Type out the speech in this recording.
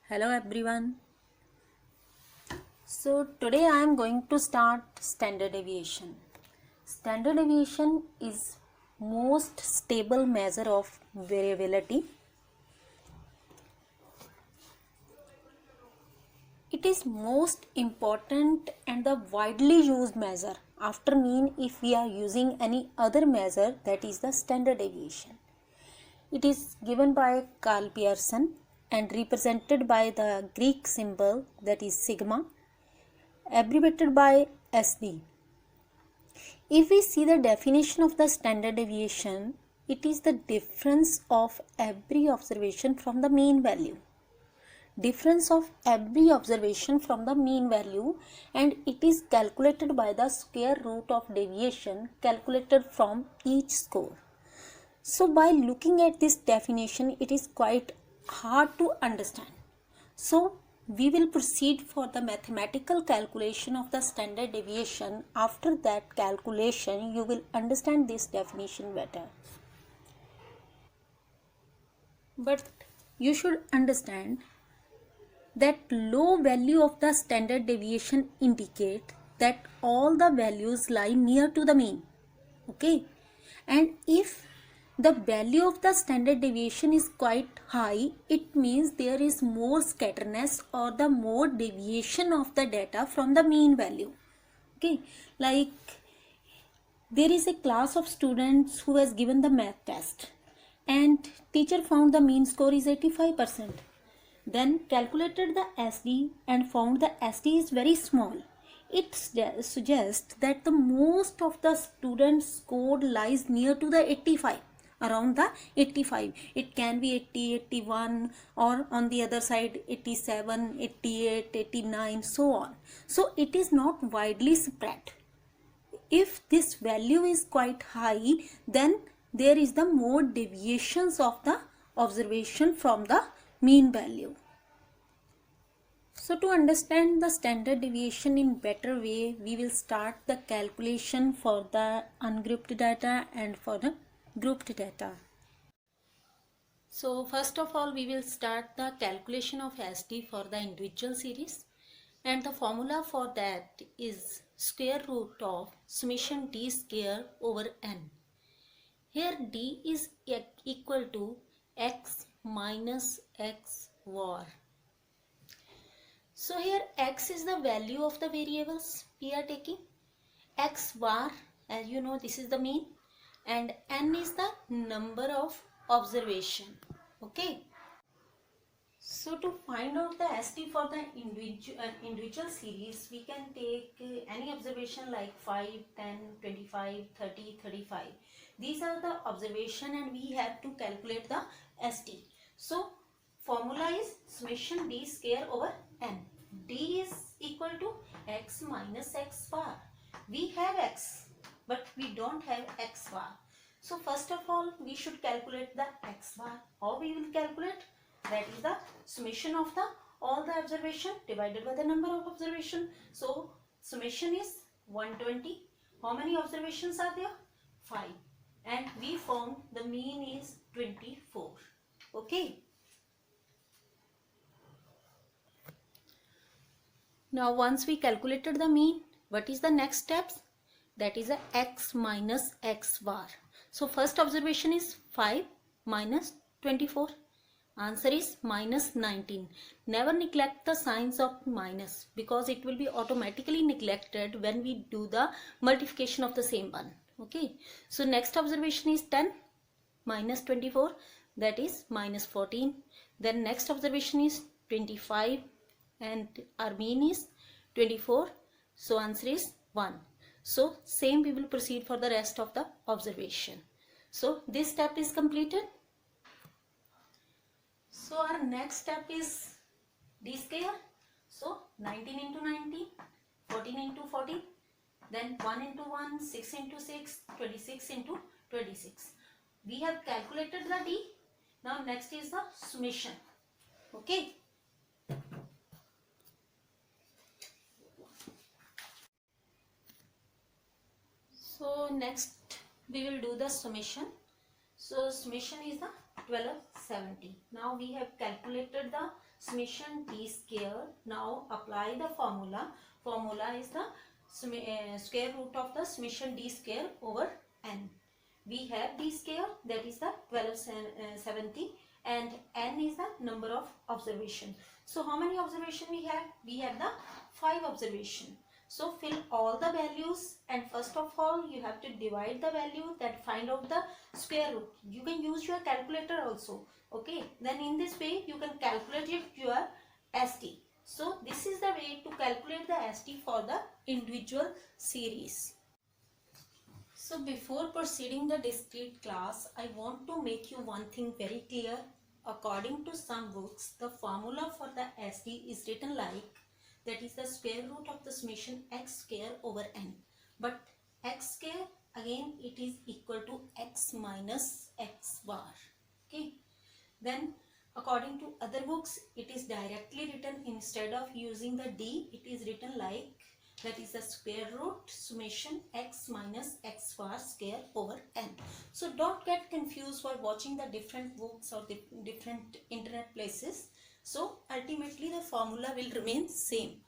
Hello everyone. So today I am going to start standard deviation. Standard deviation is most stable measure of variability. It is most important and the widely used measure after mean if we are using any other measure, that is the standard deviation. It is given by Karl Pearson and represented by the Greek symbol, that is sigma, abbreviated by SD. If we see the definition of the standard deviation, it is the difference of every observation from the mean value. Difference of every observation from the mean value, and it is calculated by the square root of deviation calculated from each score. So by looking at this definition, it is quite hard to understand. So we will proceed for the mathematical calculation of the standard deviation. After that calculation, you will understand this definition better. But you should understand that low value of the standard deviation indicate that all the values lie near to the mean. Okay, and if the value of the standard deviation is quite high, it means there is more scatterness or the more deviation of the data from the mean value. Okay, like there is a class of students who has given the math test and teacher found the mean score is 85%. Then calculated the SD and found the SD is very small. It suggests that the most of the students scored lies near to the 85, around the 85. It can be 80, 81, or on the other side 87, 88, 89, so on. So it is not widely spread. If this value is quite high, then there is the more deviations of the observation from the mean value. So to understand the standard deviation in better way, we will start the calculation for the ungrouped data and for the grouped data. So first of all, we will start the calculation of SD for the individual series, and the formula for that is square root of summation d square over n. Here d is equal to x minus x var. So here x is the value of the variables we are taking. X bar, as you know, this is the mean, and n is the number of observation. Okay. So to find out the SD for the individual series, we can take any observation like 5, 10, 25, 30, 35. These are the observation and we have to calculate the SD. So formula is summation d square over n. D is equal to x minus x bar. We have x, but we don't have x bar. So first of all, we should calculate the x bar. How we will calculate? That is the summation of the all the observation divided by the number of observation. So summation is 120. How many observations are there? 5. And we found the mean is 24. Okay. Now once we calculated the mean, what is the next steps? That is a x minus x bar. So first observation is 5 minus 24. Answer is minus 19. Never neglect the signs of minus because it will be automatically neglected when we do the multiplication of the same one. Okay. So next observation is 10 minus 24, that is minus 14. Then next observation is 25 and our mean is 24. So answer is 1. So same we will proceed for the rest of the observation. So this step is completed. So our next step is d square. So 19 into 19, 14 into 14, then 1 into 1, 6 into 6, 26 into 26. We have calculated the d. Now next is the summation. Okay. So next we will do the summation. So summation is the 1270. Now we have calculated the summation d square. Now apply the formula. Formula is the square root of the summation d square over n. We have d square, that is the 1270, and n is the number of observation. So how many observation we have? We have the 5 observation. So fill all the values, and first of all you have to divide the value, that find out the square root. You can use your calculator also. Okay, then in this way you can calculate your ST. So this is the way to calculate the ST for the individual series. So before proceeding the discrete class, I want to make you one thing very clear. According to some books, the formula for the ST is written like, that is the square root of the summation x square over n. But x square, again it is equal to x minus x bar. Okay. Then according to other books, it is directly written, instead of using the d, it is written like, that is the square root summation x minus x bar square over n. So don't get confused while watching the different books or the different internet places. So ultimately the formula will remain same.